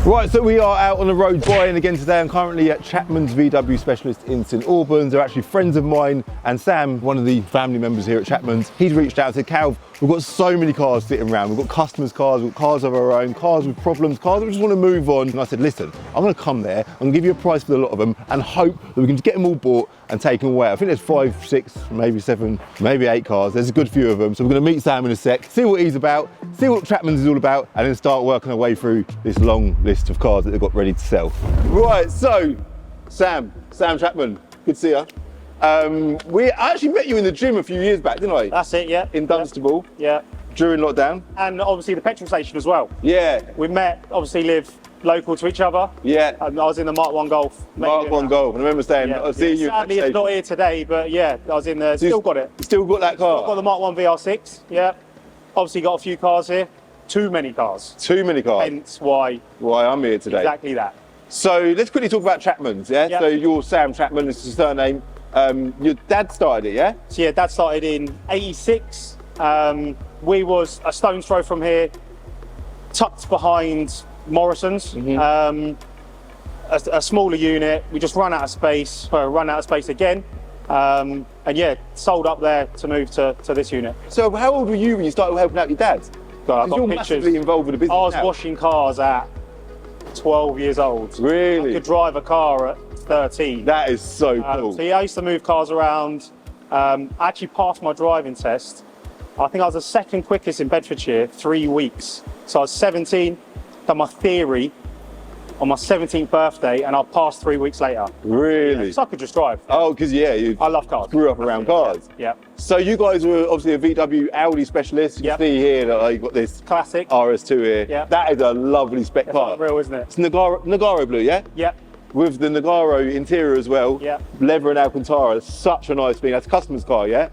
Right, so we are out on the road buying again today. I'm currently at Chapman's VW Specialist in St Albans. They're actually friends of mine, and Sam, one of the family members here at Chapman's, he's reached out and said, Calv, we've got so many cars sitting around. We've got customers' cars, we've got cars of our own, cars with problems, cars that we just want to move on. And I said, listen, I'm going to come there, I'm going to give you a price for a lot of them and hope that we can get them all bought and take them away. I think there's 5, 6, maybe 7, maybe 8 cars. There's a good few of them. So we're going to meet Sam in a sec, see what he's about, see what Chapman's is all about, and then start working our way through this long list of cars that they've got ready to sell. Right, so Sam Chapman, good to see you. I actually met you in the gym a few years back, didn't I? That's it, yeah. In Dunstable. Yeah. During lockdown. And obviously the petrol station as well. Yeah. We met, obviously live local to each other. Yeah. I was in the Mark 1 Golf. Mark 1 Golf. I remember saying, Yeah. I'll see you. Sadly, it's not here today, but yeah, I was in there. Still got it. Still got that car? Still got the Mark 1 VR6, yeah. Obviously got a few cars here. Too many cars. Too many cars. Hence why I'm here today. exactly that. So let's quickly talk about Chapman's, yeah? Yep. So you're Sam Chapman, this is the surname. Your dad started it, yeah? So yeah, Dad started in '86. We was a stone's throw from here, tucked behind Morrison's. A smaller unit. We just run out of space again. And yeah, sold up there to move to this unit. So how old were you when you started helping out your dad? God, I've got You're pictures. massively involved with the business I was now. washing cars at 12 years old. Really? I could drive a car at 13. That is so cool. So yeah, I used to move cars around. I actually passed my driving test. I think I was the second quickest in Bedfordshire, 3 weeks. So I was 17, done my theory on my 17th birthday, and I passed 3 weeks later. Really? So I could just drive. Oh, because you I love cars. grew up around cars. Yeah. So you guys were obviously a VW Audi specialist. You Yep. can see here that you've got this Classic. RS2 here. Yep. That is a lovely spec It's car. unreal, isn't it? It's Nagaro blue, yeah? Yep. With the Nagaro interior as well. Yep. Leather and Alcantara, such a nice thing. That's a customer's car, yeah?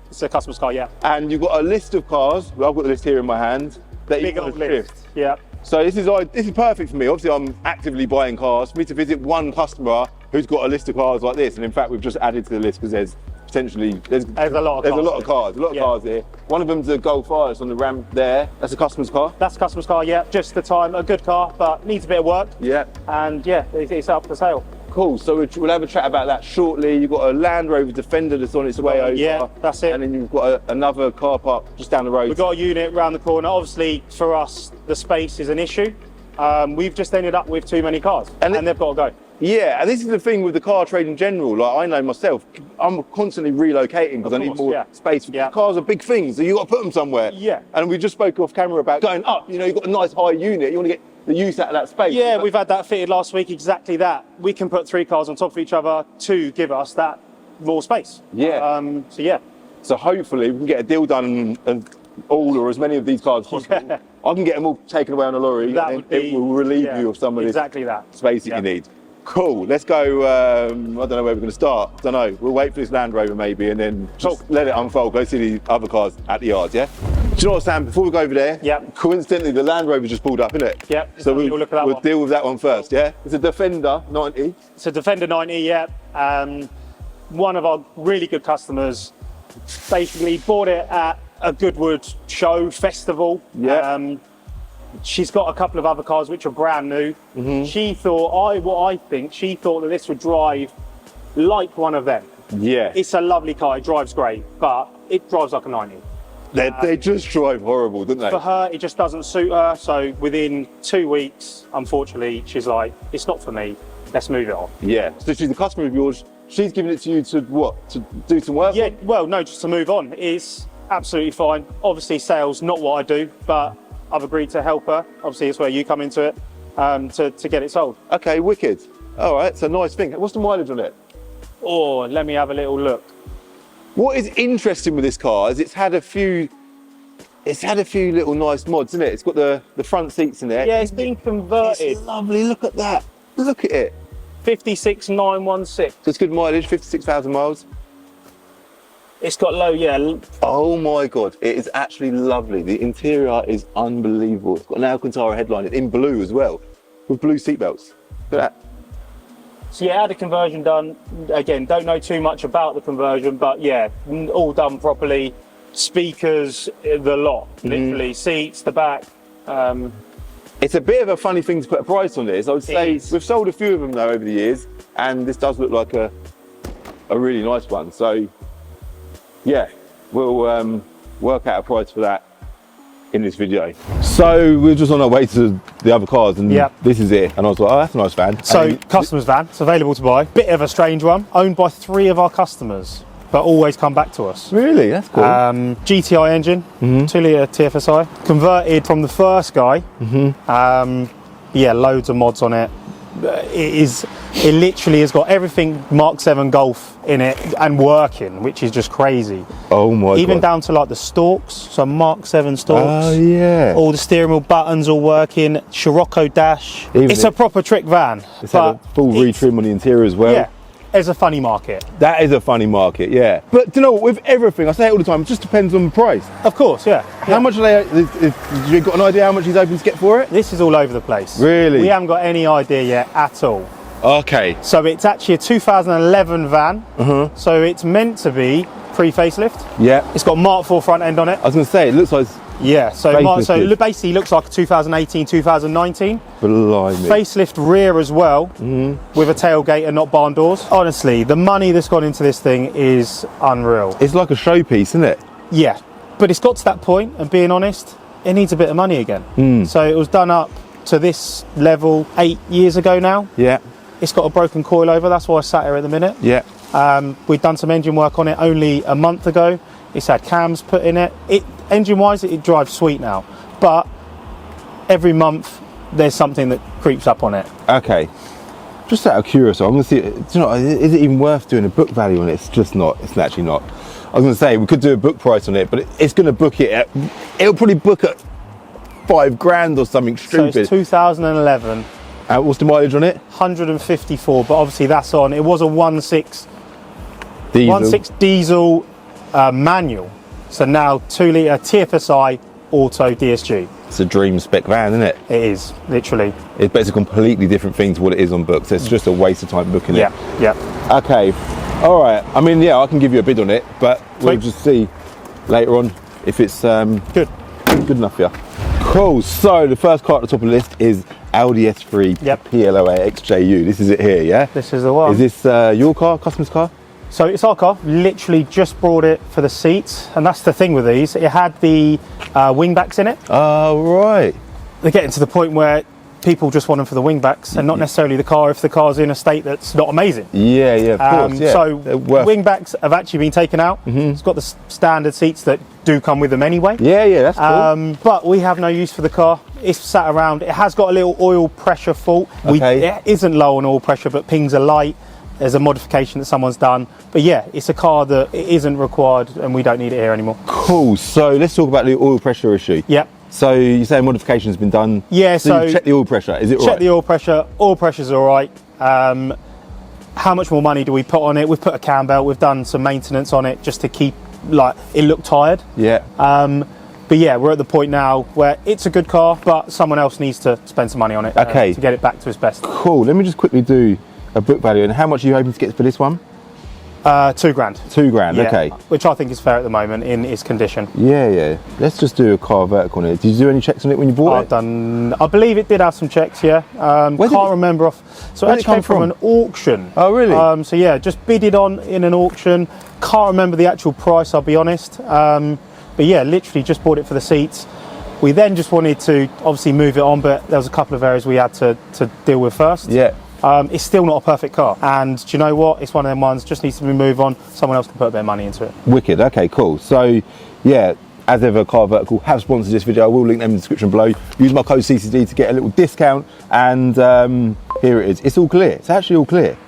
It's a customer's car, yeah. And you've got a list of cars. Well, I've got the list here in my hand. That Big you want old to list. shift. Yeah. So this is perfect for me. Obviously, I'm actively buying cars. For me to visit one customer who's got a list of cars like this, and in fact, we've just added to the list because there's potentially There's a lot of cars. A lot of cars here. One of them's a Golf R. It's on the ramp there. That's a customer's car. That's a customer's car, yeah. Just the time, a good car, but needs a bit of work. Yeah. And yeah, it's up for sale. Cool. So we'll have a chat about that shortly. You've got a Land Rover Defender that's on its way over. Yeah, that's it. And then you've got another car park just down the road. We've got a unit round the corner. Obviously, for us, the space is an issue. We've just ended up with too many cars, and they've got to go. Yeah, and this is the thing with the car trade in general. Like I know myself, I'm constantly relocating because I need more space. Cars are big things, so you got to put them somewhere. Yeah. And we just spoke off camera about going up. You know, you've got a nice high unit. You want to get the use out of that space. Yeah, we've had that fitted last week. Exactly that. We can put 3 cars on top of each other to give us that more space. Yeah. So yeah. So hopefully we can get a deal done and all or as many of these cars possible. Yeah. I can get them all taken away on a lorry. That and would it be, will relieve you of some of this space that you need. Cool. Let's go. I don't know where we're going to start. Don't know. We'll wait for this Land Rover maybe, and then just let it unfold. Go see the other cars at the yards. Yeah. Do you know what, Sam? Before we go over there, coincidentally, the Land Rover just pulled up, isn't it? Yep. So we'll deal with that one first. Yeah. It's a Defender 90. It's a Defender 90. Yeah. One of our really good customers basically bought it at a Goodwood show festival. Yeah. She's got a couple of other cars which are brand new. She thought, she thought that this would drive like one of them. Yeah. It's a lovely car, it drives great, but it drives like a 90. They just drive horrible, don't they? For her, it just doesn't suit her. So within 2 weeks, unfortunately, she's like, it's not for me, let's move it on. Yeah. So she's a customer of yours. She's giving it to you to what? To do some work? Yeah, well, no, just to move on. It's absolutely fine. Obviously, sales, not what I do, but I've agreed to help her. Obviously, it's where you come into it to get it sold. Okay, wicked. All right, it's a nice thing. What's the mileage on it? Oh, let me have a little look. What is interesting with this car is it's had a few little nice mods, isn't it? It's got the front seats in there. Yeah, it's been converted. It's lovely. Look at that. Look at it. 56,916. So it's good mileage, 56,000 miles. It's got low, yeah. Oh my God, it is actually lovely. The interior is unbelievable. It's got an Alcantara headline. It's in blue as well, with blue seatbelts. Look at that. So yeah, had a conversion done. Again, don't know too much about the conversion, but yeah, all done properly. Speakers, the lot, literally, seats, the back. It's a bit of a funny thing to put a price on this. I would say is. we've sold a few of them though over the years, and this does look like a really nice one. So yeah, we'll work out a price for that in this video. So we're just on our way to the other cars, and Yep. this is it. And I was like, oh, that's a nice van. So And customer's van, it's available to buy. Bit of a strange one, owned by 3 of our customers, but always come back to us. really, that's cool. GTI engine, 2 litre TFSI, converted from the first guy. Yeah, loads of mods on it. It literally has got everything Mark 7 Golf in it and working, which is just crazy. Oh my Even god. down to like the stalks, so Mark 7 stalks. Oh yeah. All the steering wheel buttons all working. Scirocco dash. Even It's a proper trick van. It's had a full retrim on the interior as well. Yeah, it's a funny market. That is a funny market, yeah. But do you know what? With everything, I say it all the time, it just depends on the price. Of course, yeah. How much are they? You got an idea how much he's hoping to get for it? This is all over the place. Really? We haven't got any idea yet at all. Okay. So it's actually a 2011 van. So it's meant to be pre-facelift. Yeah. It's got Mark IV front end on it. I was going to say, it looks like it's Yeah, so Facelifted. it basically looks like a 2018, 2019. blimey. Facelift rear as well, with a tailgate and not barn doors. Honestly, the money that's gone into this thing is unreal. It's like a showpiece, isn't it? Yeah, but it's got to that point, and being honest, it needs a bit of money again. So it was done up to this level 8 years ago now. Yeah. It's got a broken coilover, that's why I sat here at the minute. Yeah. We've done some engine work on it only a month ago. It's had cams put in it. Engine-wise, it drives sweet now. But every month, there's something that creeps up on it. Okay. Just out of curiosity, I'm going to see, do you know, is it even worth doing a book value on it? It's just not. It's actually not. I was going to say, we could do a book price on it, but it's going to book it at, it'll probably book at $5,000 or something So stupid. it's 2011, What's the mileage on it? 154, but obviously that's on. It was a 1.6 Diesel. diesel manual. So now 2 litre TFSI auto DSG. It's a dream spec van, isn't it? It is, literally. It's basically a completely different thing to what it is on books. It's just a waste of time booking it. Yeah. Okay. All right. I mean, yeah, I can give you a bid on it, but we'll Sweet. just see later on if it's Good. good enough for you. Cool. So the first car at the top of the list is Audi S3 Yep. PLOA XJU. This is it here, yeah? This is the one. Is this your car, customer's car? So it's our car, literally just brought it for the seats, and that's the thing with these. It had the wingbacks in it. Oh, right. They're getting to the point where people just want them for the wingbacks and not necessarily the car if the car's in a state that's not amazing. Yeah, of course. Yeah. So They're worth- wingbacks have actually been taken out. It's got the standard seats that do come with them anyway. Yeah, that's cool. But we have no use for the car. It's sat around. It has got a little oil pressure fault. Okay. It isn't low on oil pressure, but pings are light. There's a modification that someone's done. But yeah, it's a car that it isn't required and we don't need it here anymore. Cool. So let's talk about the oil pressure issue. Yep. So you say modification's been done. Yeah, So so you check the oil pressure. Is it check right? the oil pressure. Oil pressure's all right. How much more money do we put on it? We've put a cam belt. We've done some maintenance on it just to keep it look tired. Yeah. But yeah, we're at the point now where it's a good car, but someone else needs to spend some money on it Okay. to get it back to its best. Cool. Let me just quickly do a book value. And how much are you hoping to get for this one? £2,000. £2,000. Yeah, Okay. which I think is fair at the moment in its condition. Yeah. Let's just do a car vertical on it. Did you do any checks on it when you bought it? I believe it did have some checks, yeah. Where did Can't it- remember off. So where it did it actually come came from from? an auction. Oh, really? So yeah, just bidded on in an auction. Can't remember the actual price, I'll be honest. But yeah, literally just bought it for the seats. We then just wanted to obviously move it on, but there was a couple of areas we had to deal with first. Yeah. It's still not a perfect car. And do you know what? It's one of them ones, just needs to be moved on. Someone else can put a bit of money into it. Wicked. Okay, cool. So, yeah, as ever, Car Vertical have sponsored this video. I will link them in the description below. Use my code CCD to get a little discount. And here it is. It's all clear. It's actually all clear.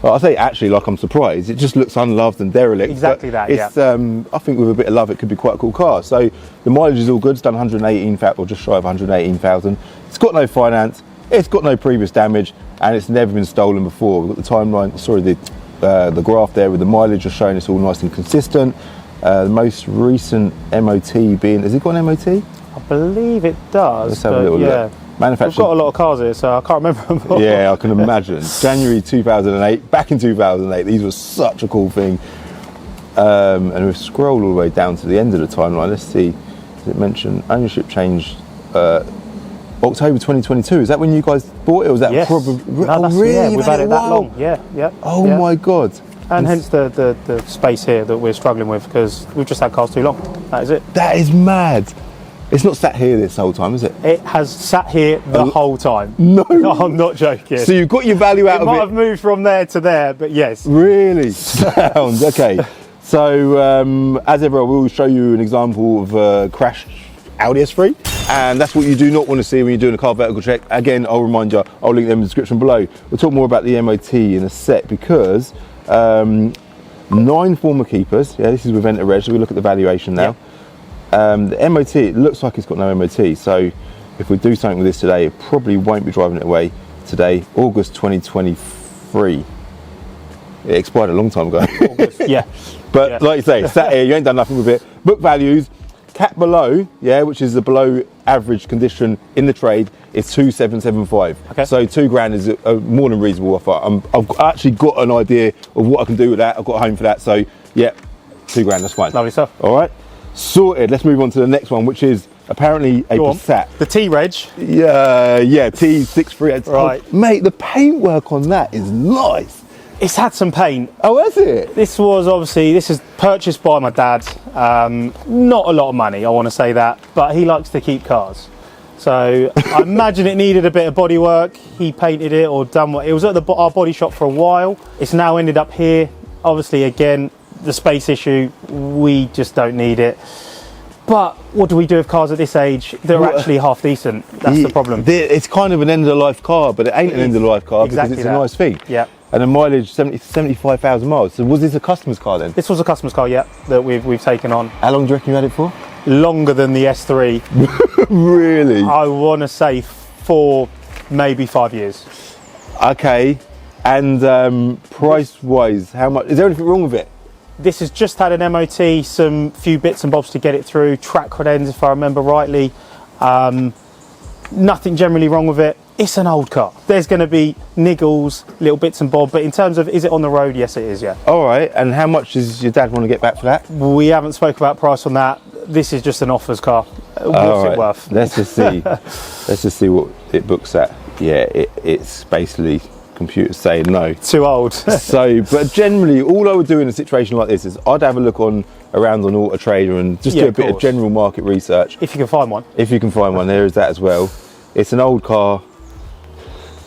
Well, I say actually like I'm surprised. It just looks unloved and derelict. Exactly but that, it's, I think with a bit of love, it could be quite a cool car. So the mileage is all good. It's done 118,000 or just shy of 118,000. It's got no finance. It's got no previous damage, and it's never been stolen before. We've got the timeline, sorry, the graph there with the mileage just showing it's all nice and consistent. The most recent MOT being, has it got an MOT? I believe it does. Let's have a but little yeah. look. We've Manufactured. got a lot of cars here, so I can't remember them all. Yeah, I can imagine. January 2008, back in 2008, these were such a cool thing. And we've scrolled all the way down to the end of the timeline. Let's see, does it mention ownership change October 2022. Is that when you guys bought it? Or was that Yes. probably? No, that's, really? yeah, You've we've had it that a while? long. Yeah, yeah. Oh yeah. my god. And hence the space here that we're struggling with because we've just had cars too long. That is it. That is mad. It's not sat here this whole time, is it? It has sat here the whole time. No. I'm not joking. So you've got your value out It of might it. have moved from there to there, but yes. Really? Sounds okay. So as ever, I will show you an example of a crashed Audi S3, and that's what you do not want to see when you're doing a car vertical check. Again, I'll remind you, I'll link them in the description below. We'll talk more about the MOT in a sec because 9 former keepers. Yeah, this is with Entereg, so we look at the valuation now. The MOT, it looks like it's got no MOT, so if we do something with this today, it probably won't be driving it away today, August 2023. It expired a long time ago. Yeah. But Yeah. like you say, sat here, you ain't done nothing with it. Book values, cap below, yeah, which is the below average condition in the trade, is 2,775. Okay. So £2,000 is a more than reasonable offer. I've actually got an idea of what I can do with that. I've got a home for that, so yeah, £2,000, that's fine. Lovely stuff. All right, sorted. Let's move on to the next one, which is apparently a Go on. Passat. The T-Reg. Yeah, T638. Right. Oh, mate, the paintwork on that is nice. It's had some paint. Oh, has it? This is purchased by my dad. Not a lot of money, I want to say that, but he likes to keep cars. So I imagine it needed a bit of body work. He painted it or done what. It was at our body shop for a while. It's now ended up here. Obviously, again, the space issue, we just don't need it. But what do we do with cars at this age? They're actually half decent. That's the problem. It's kind of an end of the life car, but it ain't an end of the life car Exactly because it's a that. nice thing. Yeah. And the mileage 75,000 miles. So was this a customer's car then? This was a customer's car, yeah, that we've taken on. How long do you reckon you had it for? Longer than the S3. Really? I want to say 4, maybe 5 years. Okay. And price wise, how much? Is there anything wrong with it? This has just had an MOT, some few bits and bobs to get it through, track credens if I remember rightly. Nothing generally wrong with it. It's an old car. There's going to be niggles, little bits and bobs, but in terms of is it on the road? Yes, it is, yeah. All right. And how much does your dad want to get back for that? We haven't spoke about price on that. This is just an offers car. All What's right. it worth? Let's just see. Let's just see what it books at. Yeah, it's basically computers saying no. Too old. So, but generally, all I would do in a situation like this is I'd have a look around on Auto Trader and just Yeah, do a of bit of course. general market research. If you can find one. If you can find one, there is that as well. It's an old car.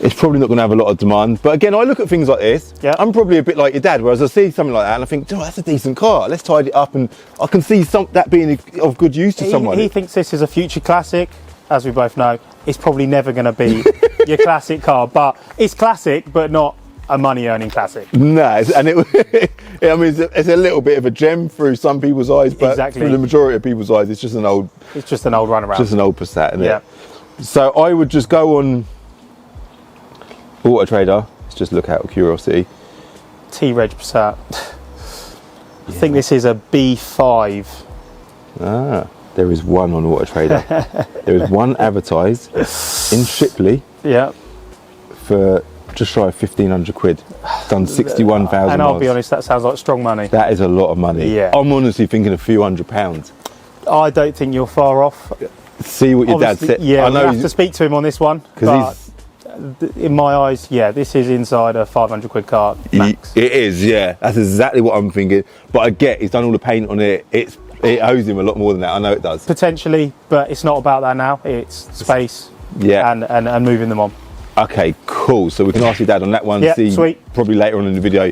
It's probably not going to have a lot of demand. But again, I look at things like this. Yeah. I'm probably a bit like your dad, whereas I see something like that and I think, oh, that's a decent car. Let's tidy it up, and I can see that being of good use to someone. He thinks this is a future classic. As we both know, it's probably never going to be your classic car, but it's classic, but not a money-earning classic. No, I mean, it's a little bit of a gem through some people's eyes, but Exactly. through the majority of people's eyes, it's just an old runaround. Just an old Passat, isn't Yeah. it? So I would just go on Auto Trader. Let's just look out of curiosity. T-Reg Passat. I think this is a B5. Ah, there is one on Auto Trader. There is one advertised in Shipley Yeah. for just shy of 1,500 quid. Done 61,000 And I'll miles. be honest, that sounds like strong money. That is a lot of money. Yeah. I'm honestly thinking a few £100. I don't think you're far off. See what your dad Obviously, said. Yeah, I we'll know have to speak to him on this one. But in my eyes, yeah, this is inside a 500 quid car max. It is, yeah. That's exactly what I'm thinking. But I get he's done all the paint on it. It owes him a lot more than that. I know it does. Potentially, but it's not about that now. It's space Yeah. and moving them on. Okay, cool. So we can ask your dad on that one. Yeah, see sweet. Probably later on in the video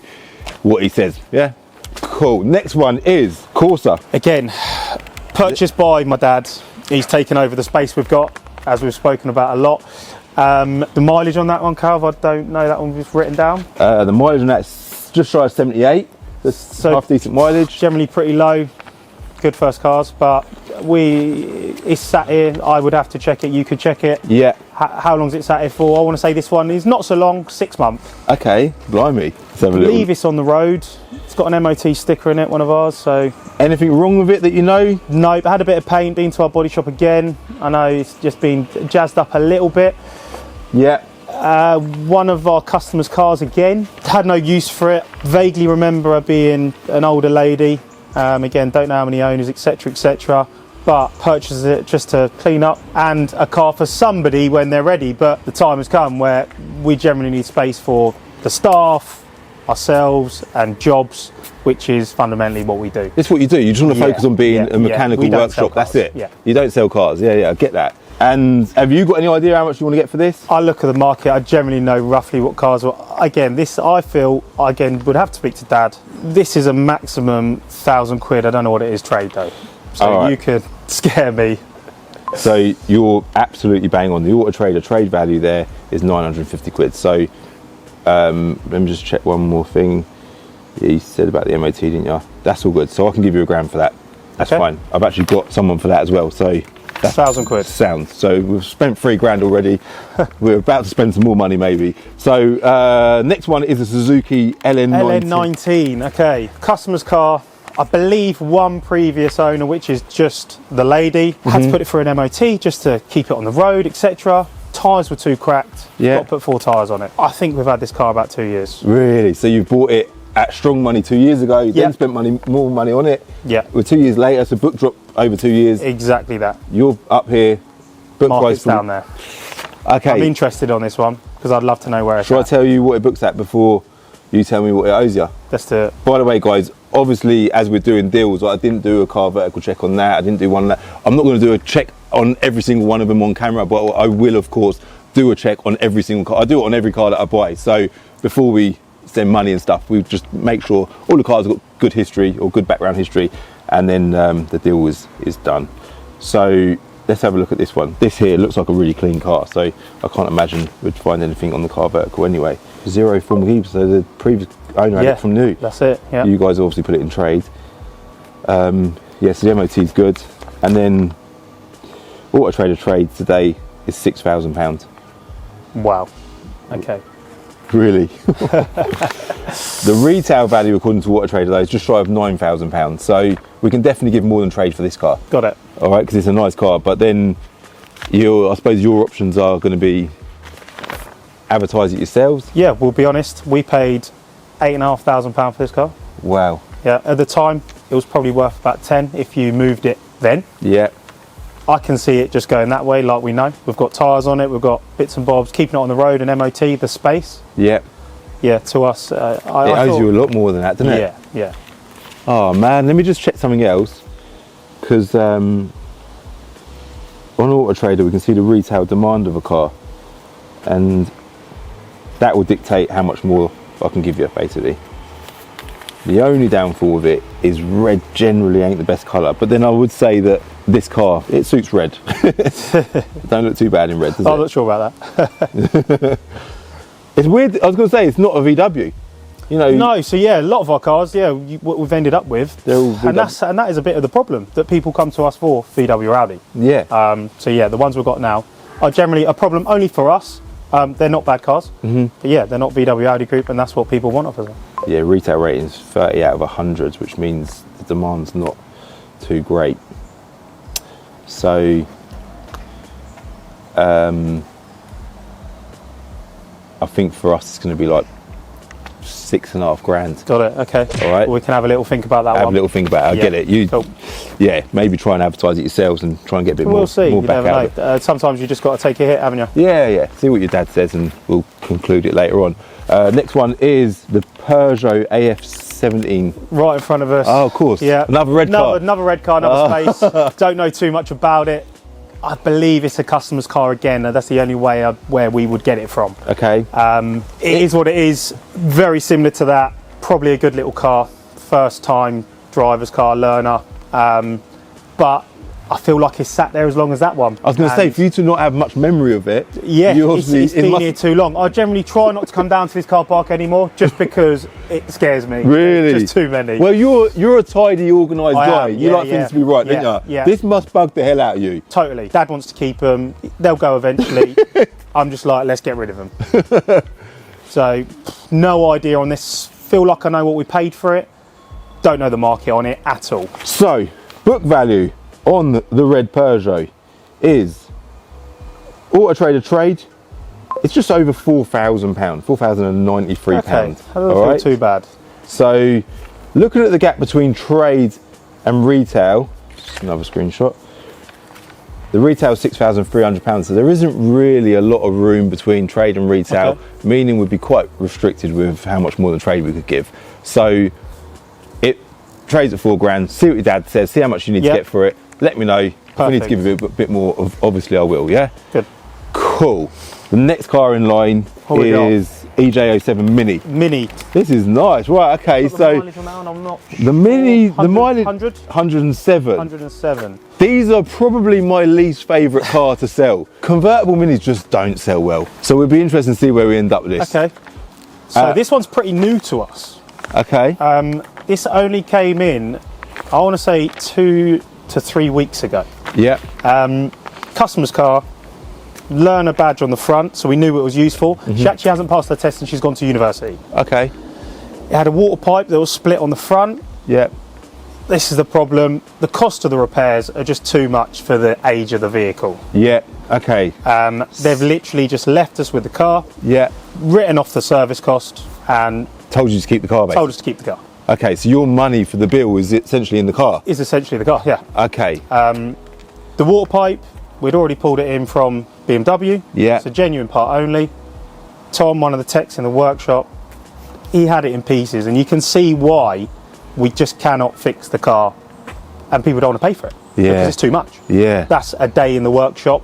what he says. Yeah. Cool. Next one is Corsa. Again, purchased by my dad. He's taken over the space we've got, as we've spoken about a lot. The mileage on that one, Calv, I don't know. That one was written down. The mileage on that's just shy of 78. That's So- half decent mileage. Generally pretty low. Good first cars, but it's sat here. I would have to check it. You could check it. Yeah. How long's it sat here for? I want to say this one is not so long, 6 months. Okay. Blimey. Let's have a I little. believe it's on the road. It's got an MOT sticker in it, one of ours. So Anything wrong with it that you know? nope. Had a bit of paint. Been to our body shop again. I know it's just been jazzed up a little bit. Yeah. One of our customers' cars again. Had no use for it. Vaguely remember her being an older lady. Again, don't know how many owners, etc., etc. but purchases it just to clean up and a car for somebody when they're ready. But the time has come where we generally need space for the staff, ourselves, and jobs, which is fundamentally what we do. It's what you do. You just want to focus on being a mechanical We don't sell workshop. That's cars. it. Yeah. You don't sell cars. Yeah, I get that. And have you got any idea how much you want to get for this? I look at the market, I generally know roughly what cars are. Again, this I feel, again, would have to speak to Dad. This is a maximum £1,000. I don't know what it is trade though. So All right. you could scare me. So you're absolutely bang on. The Auto Trader trade value there is 950 quid. So let me just check one more thing. Yeah, you said about the MOT, didn't you? That's all good. So I can give you £1,000 for that. That's Okay. fine. I've actually got someone for that as well. So that's £1,000. sound. So we've spent £3,000 already. We're about to spend some more money maybe. So next one is a Suzuki LN90. LN19, okay. Customer's car. I believe one previous owner, which is just the lady, had to put it for an MOT just to keep it on the road, etc. Tyres were too cracked. Yeah. Got to put 4 tyres on it. I think we've had this car about 2 years. Really? So you bought it at strong money 2 years ago, you then spent more money on it. Yeah. We're 2 years later, so book drop over 2 years. Exactly that. You're up here, book Market's price down there. Okay. I'm interested on this one because I'd love to know where it's Shall I at. tell you what it books at before you tell me what it owes you? Let's do it. By the way, guys, obviously, as we're doing deals, I didn't do a car vertical check on that. I didn't do one on that. I'm not going to do a check on every single one of them on camera, but I will, of course, do a check on every single car. I do it on every car that I buy. So before we send money and stuff, we just make sure all the cars have got good history or good background history, and then the deal is done. So let's have a look at this one. This here looks like a really clean car, so I can't imagine we'd find anything on the car vertical anyway. Zero formal keeper, so the previous owner had it from new. That's it. Yeah. You guys obviously put it in trade. Yes, the MOT is good, and then Auto Trader trade today is £6,000. Wow. Okay. Really? The retail value according to Auto Trader though is just shy of £9,000, so we can definitely give more than trade for this car. Got it. All right, because it's a nice car. But then, I suppose your options are going to be advertise it yourselves. Yeah, we'll be honest. We paid £8,500 for this car. Wow. Yeah. At the time, it was probably worth about 10 if you moved it then. Yeah. I can see it just going that way, like we know. We've got tyres on it, we've got bits and bobs, keeping it on the road and MOT, the space. Yeah. Yeah, to us, It owes you a lot more than that, doesn't it? Yeah, yeah. Oh man, let me just check something else, because on Auto Trader we can see the retail demand of a car, and that will dictate how much more I can give you, basically. The only downfall of it is red generally ain't the best colour, but then I would say that this car, it suits red. Don't look too bad in red, does I'm it? not sure about that. It's weird, I was going to say, it's not a VW. You know, No, so yeah, a lot of our cars, what we've ended up with, They're all and VW. that is a bit of the problem, that people come to us for VW or Audi. yeah. So yeah, the ones we've got now are generally a problem only for us. They're not bad cars, but yeah, they're not VW Audi group, and that's what people want off us. Yeah, retail rating is 30 out of 100, which means the demand's not too great. So, I think for us it's going to be like £6,500. Got it. Okay. All right. Well, we can have a little think about that Have one. a little think about it. I Yeah. get it. Cool. Yeah, maybe try and advertise it yourselves and try and get a bit We'll more, see. more You back never out of know. it. Sometimes you just got to take a hit, haven't you? Yeah. See what your dad says, and we'll conclude it later on. Next one is the Peugeot AF17. Right in front of us. Oh, of course. Yeah. Another red car. Another red car, another space. Don't know too much about it. I believe it's a customer's car again, and that's the only way where we would get it from. Okay. It is what it is. Very similar to that. Probably a good little car. First time driver's car, learner. But I feel like it's sat there as long as that one. I was going to say, And for you to not have much memory of it, yeah, you it's obviously been here too long. I generally try not to come down to this car park anymore, just because it scares me. Really? Just too many. Well, you're a tidy, organised I guy. am, You yeah, like things to be right, yeah, don't you? yeah. This must bug the hell out of you. Totally. Dad wants to keep them. They'll go eventually. I'm just like, let's get rid of them. So, no idea on this. Feel like I know what we paid for it. Don't know the market on it at all. So, book value on the red Peugeot is Auto Trader trade. It's just over £4,000, £4,093. Okay, that doesn't all feel right? too bad. So, looking at the gap between trade and retail, just another screenshot. The retail is £6,300, so there isn't really a lot of room between trade and retail, Okay. meaning we'd be quite restricted with how much more than trade we could give. So it trades at £4,000, see what your dad says, see how much you need Yep. to get for it, let me know. If I need to Perfect. give you a bit more, obviously I will, yeah? Good. Cool. The next car in line What we got? is EJ07 Mini. Mini. This is nice, right, okay, Got the so mileage on that one, I'm not the Mini, the 100, mileage, 100? 107. 107. These are probably my least favourite car to sell. Convertible Minis just don't sell well. So we'd be interested to see where we end up with this. Okay. So this one's pretty new to us. Okay. This only came in, I want to say 2 to 3 weeks ago. Yeah. Customer's car, learner badge on the front, so we knew it was useful. Mm-hmm. She actually hasn't passed her test and she's gone to university. Okay. It had a water pipe that was split on the front. Yeah. This is the problem. The cost of the repairs are just too much for the age of the vehicle. Yeah. Okay. They've literally just left us with the car, Yeah. written off the service cost, and Told you to keep the car, basically. told us to keep the car. Okay, so your money for the bill is essentially in the car. Is essentially the car, yeah. Okay. The water pipe, we'd already pulled it in from BMW. Yeah. It's a genuine part only. Tom, one of the techs in the workshop, he had it in pieces, and you can see why we just cannot fix the car, and people don't want to pay for it. Yeah. Because it's too much. Yeah. That's a day in the workshop,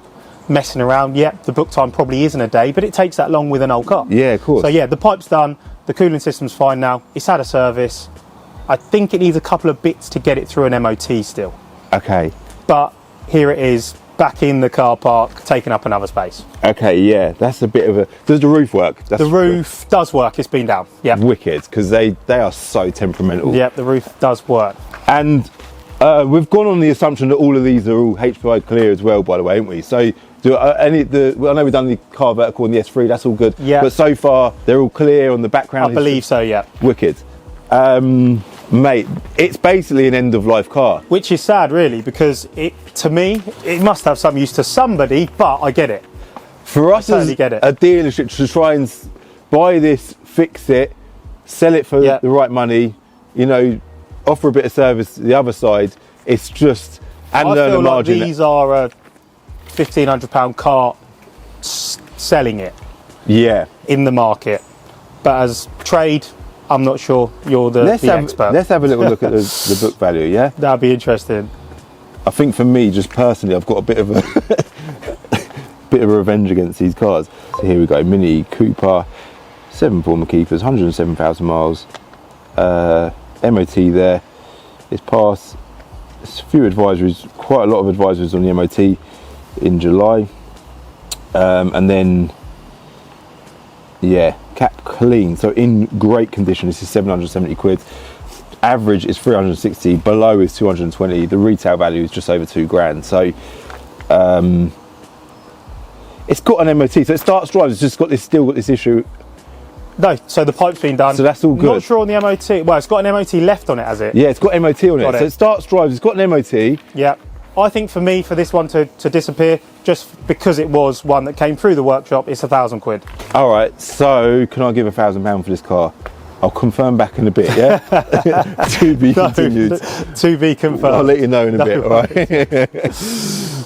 messing around. Yeah, the book time probably isn't a day, but it takes that long with an old car. Yeah, of course. So yeah, the pipe's done, the cooling system's fine now, it's had a service. I think it needs a couple of bits to get it through an MOT still. Okay. But here it is, back in the car park, taking up another space. Okay, yeah. That's a bit of a... Does the roof work? That's The roof does work, it's been down. Yeah. wicked, because they are so temperamental. Yeah, the roof does work. And we've gone on the assumption that all of these are all HPI clear as well, by the way, haven't we? So I know we've done the car vertical and the S3, that's all good. Yeah. But so far, they're all clear on the background. I believe so, yeah. Wicked. Mate, it's basically an end-of-life car. Which is sad, really, because to me, it must have some use to somebody, but I get it. For us as totally get it. a dealership to try and buy this, fix it, sell it for Yeah. the right money, you know, offer a bit of service to the other side, it's just... And I learn feel a like margin. these are a £1,500 car selling it Yeah. in the market. But as trade, I'm not sure you're the expert. Let's have a little look at the book value, yeah? That'd be interesting. I think for me, just personally, I've got a bit of a bit of a revenge against these cars. So here we go, Mini Cooper, 7 former keepers, 107,000 miles, MOT there. It's passed. There's a few advisories, quite a lot of advisories on the MOT in July, and then yeah, cap clean, so in great condition. This is 770 quid. Average is 360, below is 220. The retail value is just over £2,000. So it's got an MOT, so it starts drive. It's just still got this issue. No, so the pipe's been done. So that's all good. Not sure on the MOT. Well, it's got an MOT left on it, has it? Yeah, it's got MOT on it. Got it. So it starts drives. It's got an MOT. Yeah. I think for me, for this one to disappear, just because it was one that came through the workshop, it's £1,000. All right. So can I give £1,000 for this car? I'll confirm back in a bit. Yeah. To be continued. To be confirmed. I'll let you know in a bit. All right.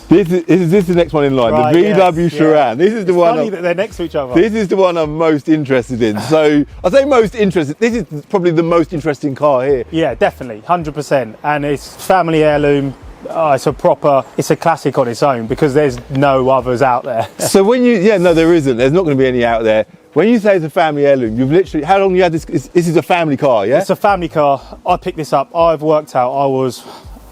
This is the next one in line. Right, the yes, VW yeah. Charan. This is the one. Funny that they're next to each other. This is the one I'm most interested in. So I say most interested. This is probably the most interesting car here. Yeah, definitely, 100%. And it's family heirloom. It's a classic on its own because there's no others out there. So when no, there isn't. There's not going to be any out there. When you say it's a family heirloom, you've literally, how long you had this? This is a family car, yeah? It's a family car. I picked this up. I've worked out I was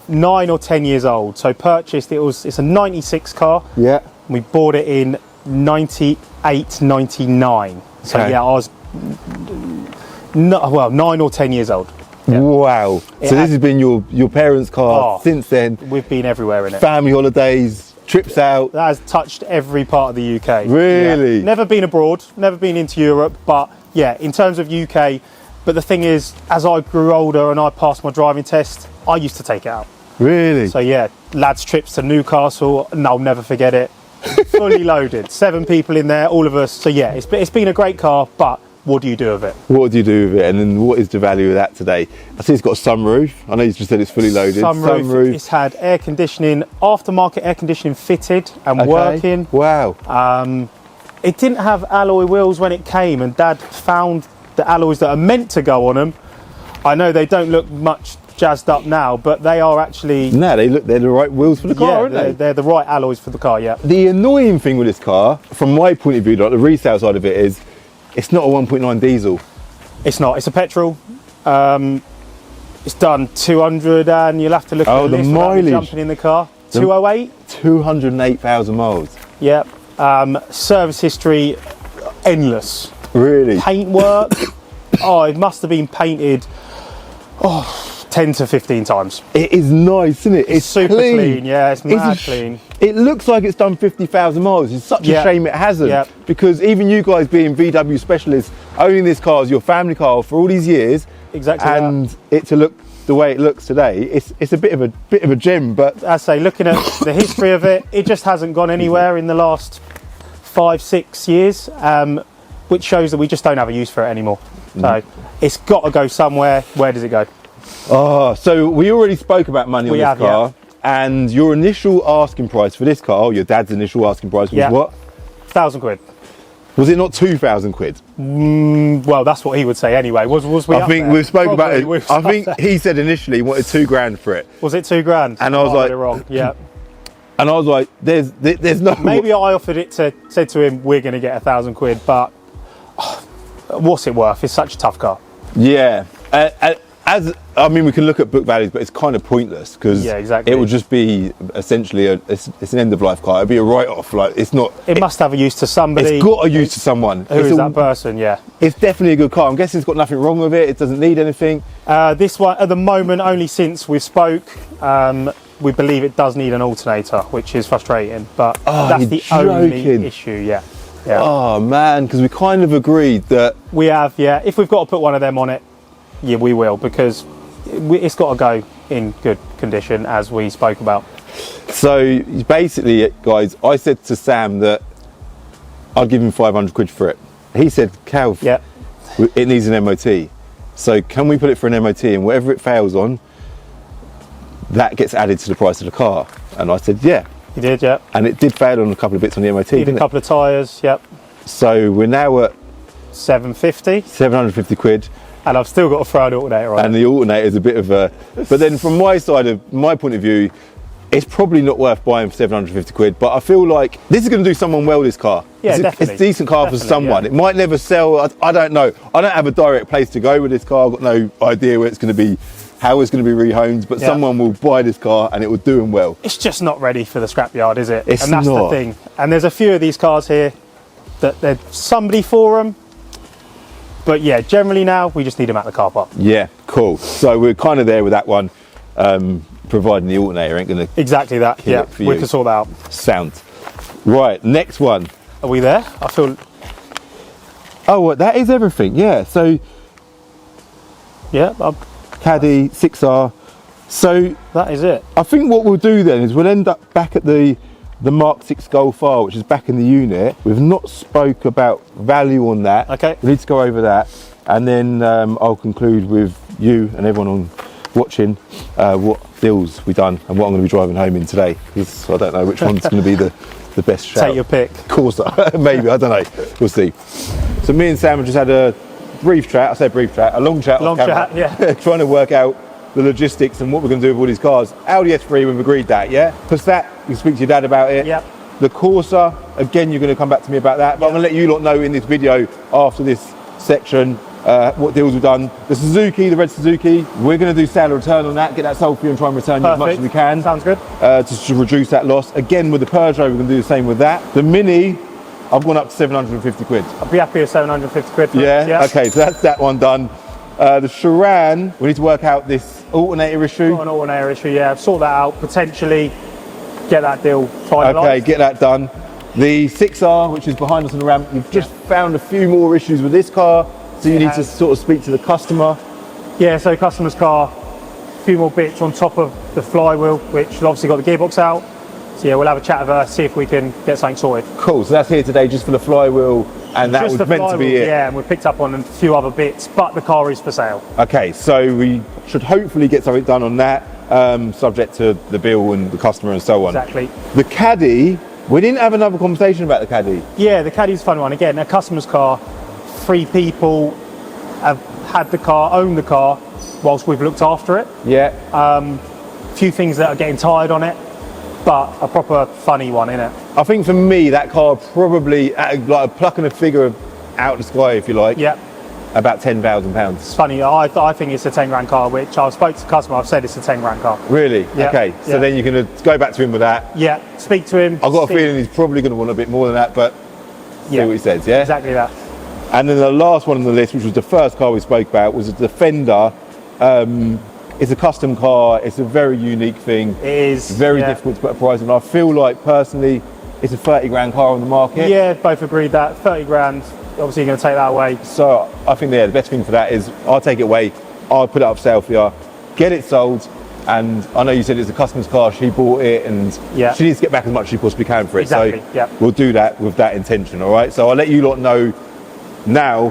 9 or 10 years old. So purchased, it's a 96 car. Yeah. We bought it in 98, 99. So Okay. yeah, I was 9 or 10 years old. Yeah. Wow. So this has been your parents' car Oh. since then. We've been everywhere in it. Family holidays, trips out. That has touched every part of the UK. Really? Yeah. Never been abroad, never been into Europe, but yeah, in terms of UK. But the thing is, as I grew older and I passed my driving test, I used to take it out. Really? So yeah, lads' trips to Newcastle, and I'll never forget it. Fully loaded, 7 people in there, all of us. So yeah, it's been a great car, but what do you do with it? What do you do with it, and then what is the value of that today? I see it's got a sunroof. I know you just said it's fully loaded. Sunroof. It's had air conditioning, aftermarket air conditioning fitted and Okay. working. Wow. It didn't have alloy wheels when it came, and Dad found the alloys that are meant to go on them. I know they don't look much jazzed up now, but they are actually, No, they're the right wheels for the car, aren't they? they're the right alloys for the car, yeah. The annoying thing with this car, from my point of view, like the resale side of it, is it's not a 1.9 diesel. It's not, it's a petrol. It's done 200, and you'll have to look at Oh, the the list without me mileage. jumping in the car. 208, 208,000 miles. yep. Service history, endless. Really? Paintwork, oh, it must have been painted 10 to 15 times. It is nice, isn't it? It's Super clean, yeah, it's mad clean. It looks like it's done 50,000 miles. It's such a Yeah. shame it hasn't. Yeah. Because even you guys being VW specialists, owning this car as your family car for all these years, Exactly and it to look the way it looks today, it's a bit of a gem. But I say, looking at the history of it, it just hasn't gone anywhere in the last 5-6 years, which shows that we just don't have a use for it anymore. So it's got to go somewhere. Where does it go? so we already spoke about money on We this have, car, and your initial asking price for this car, your dad's initial asking price was Yeah. what? £1,000. Was it not 2,000 quid? Well, that's what he would say anyway. Was we? I up think there? we've spoken about Probably it. we've I up think there. he said initially he wanted £2,000 for it, Was it £2,000? And I was Might like- be wrong. Yeah. and I was like, "There's no Maybe I offered it said to him, we're going to get £1,000, but what's it worth? It's such a tough car. Yeah, I mean, we can look at book values, but it's kind of pointless because Yeah, exactly. it would just be essentially it's an end of life car. It'd be a write off. Like it's not. It must have a use to somebody. It's got a use to someone. Who is that person? Yeah. It's definitely a good car. I'm guessing it's got nothing wrong with it. It doesn't need anything. This one, at the moment, only since we spoke, we believe it does need an alternator, which is frustrating. But that's you're the joking. only issue. Yeah. Yeah. Oh man, because we kind of agreed that. We have. Yeah. If we've got to put one of them on it, yeah, we will, because it's got to go in good condition, as we spoke about. So basically, guys, I said to Sam that I'd give him 500 quid for it. He said, "Calv, Yeah. it needs an MOT. So can we put it for an MOT, and whatever it fails on, that gets added to the price of the car?" And I said, "Yeah." You did. Yeah. And it did fail on a couple of bits on the MOT, Need a didn't it? couple of tyres. Yep. So we're now at 750, 750 quid, and I've still got to throw an alternator on. and the alternator is a bit of a. But then from my side of my point of view, it's probably not worth buying for 750 quid. But I feel like this is going to do someone well. This car. Yeah, it's definitely. It's a decent car Definitely, for someone. yeah. It might never sell. I don't know. I don't have a direct place to go with this car. I've got no idea where it's going to be, how it's going to be rehomed. But Yeah. someone will buy this car and it will do them well. It's just not ready for the scrapyard, is it? It's and that's not. the thing. And there's a few of these cars here that there's somebody for them. But yeah, generally now we just need them at the car park. Yeah, cool. So we're kind of there with that one. Providing the alternator ain't going to Exactly that. Kill Yeah, it for we you. can sort that out. sound. Right, next one. Are we there? I feel. Oh, well, that is everything. Yeah. So Yeah, Caddy 6R. So that is it. I think what we'll do then is we'll end up back at the Mark 6 Golf R, which is back in the unit. We've not spoke about value on that. Okay. We need to go over that, and then I'll conclude with you and everyone on watching what deals we've done and what I'm going to be driving home in today, because I don't know which one's going to be the best shout. Take your pick. Corsa, maybe, I don't know. We'll see. So me and Sam have just had a brief chat. I say brief chat, a long chat. Long off camera, chat, yeah. trying to work out the logistics and what we're going to do with all these cars. Audi S3, we've agreed that, yeah? Passat, you can speak to your dad about it. Yep. The Corsa, again, you're going to come back to me about that, but I'm going to let you lot know in this video after this section what deals we've done. The Suzuki, the red Suzuki, we're going to do sale or return on that, get that sold for you and try and return you as much as we can. Sounds good. To reduce that loss. Again, with the Peugeot, we're going to do the same with that. The Mini, I've gone up to 750 quid. I'll be happy with 750 quid. For Yeah? it. Yeah. Okay, so that's that one done. The Chiron, we need to work out this alternator issue. Got an alternator issue. Yeah, sort that out. Potentially get that deal finalised. Okay, get that done. The 6R, which is behind us on the ramp, you've just found a few more issues with this car, so you need to has. sort of speak to the customer. Yeah, so customer's car, a few more bits on top of the flywheel, which has obviously got the gearbox out. So yeah, we'll have a chat with her, see if we can get something sorted. Cool, so that's here today just for the flywheel And that Just was the meant to be flywheel, it. Yeah, and we picked up on a few other bits, but the car is for sale. Okay, so we should hopefully get something done on that, subject to the bill and the customer and so on. Exactly. The Caddy, we didn't have another conversation about the Caddy. Yeah, the Caddy's a fun one. Again, a customer's car. 3 people have had the car, owned the car, whilst we've looked after it. Yeah. Few things that are getting tired on it, but a proper funny one, innit? I think for me, that car probably, like plucking a figure out of the sky, if you like, Yeah, about £10,000. it's funny. I think it's a 10 grand car, which I've spoke to the customer, I've said it's a 10 grand car. Really? Yeah, Okay, so yeah. then you're going to go back to him with that. Yeah, speak to him. I've got a speak- feeling he's probably going to want a bit more than that, but see what he says, yeah? Exactly that. And then the last one on the list, which was the first car we spoke about, was a Defender. It's a custom car. It's a very unique thing. It is. Very yeah. difficult to put a price on. I feel like personally, it's a 30 grand car on the market. Yeah, both agreed that. 30 grand, obviously you're going to take that away. So I think the best thing for that is I'll take it away. I'll put it up for sale for you, get it sold. And I know you said it's a customer's car. She bought it, and Yeah. she needs to get back as much as she possibly can for it. Exactly, So yeah. we'll do that with that intention. All right. So I'll let you lot know now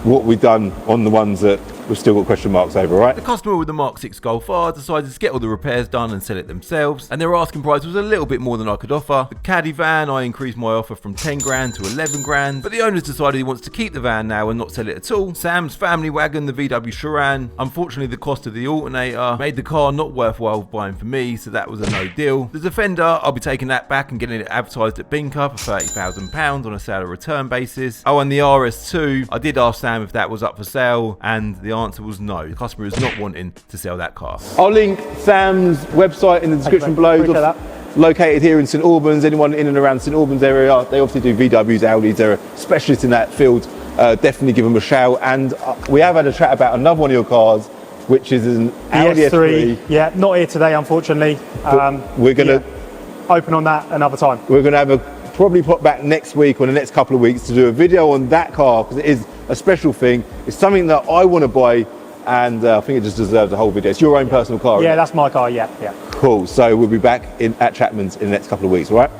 what we've done on the ones that we've still got question marks over. All right. The customer with the Mark 6 Golf R decided to get all the repairs done and sell it themselves, and their asking price was a little bit more than I could offer. The Caddy van, I increased my offer from 10 grand to 11 grand, but the owner's decided he wants to keep the van now and not sell it at all. Sam's family wagon, the VW Charan, unfortunately the cost of the alternator made the car not worthwhile buying for me, so that was a no deal. The Defender, I'll be taking that back and getting it advertised at Binker for £30,000 on a sale or return basis. Oh, and the RS2, I did ask Sam if that was up for sale, and the answer was no. The customer is not wanting to sell that car. I'll link Sam's website in the description mate. below. Appreciate that. Located here in St Albans. Anyone in and around St Albans area, they obviously do VWs, Audis. They're a specialist in that field. Definitely give them a shout. And we have had a chat about another one of your cars, which is an Audi S3. Yeah, not here today, unfortunately. We're gonna open on that another time. we're gonna have a probably pop back next week or the next couple of weeks to do a video on that car because it is a special thing. It's something that I want to buy, and I think it just deserves a whole video. It's your own personal car. Yeah, isn't it? that's my car. Yeah, yeah. Cool. So we'll be back at Chapman's in the next couple of weeks. All right.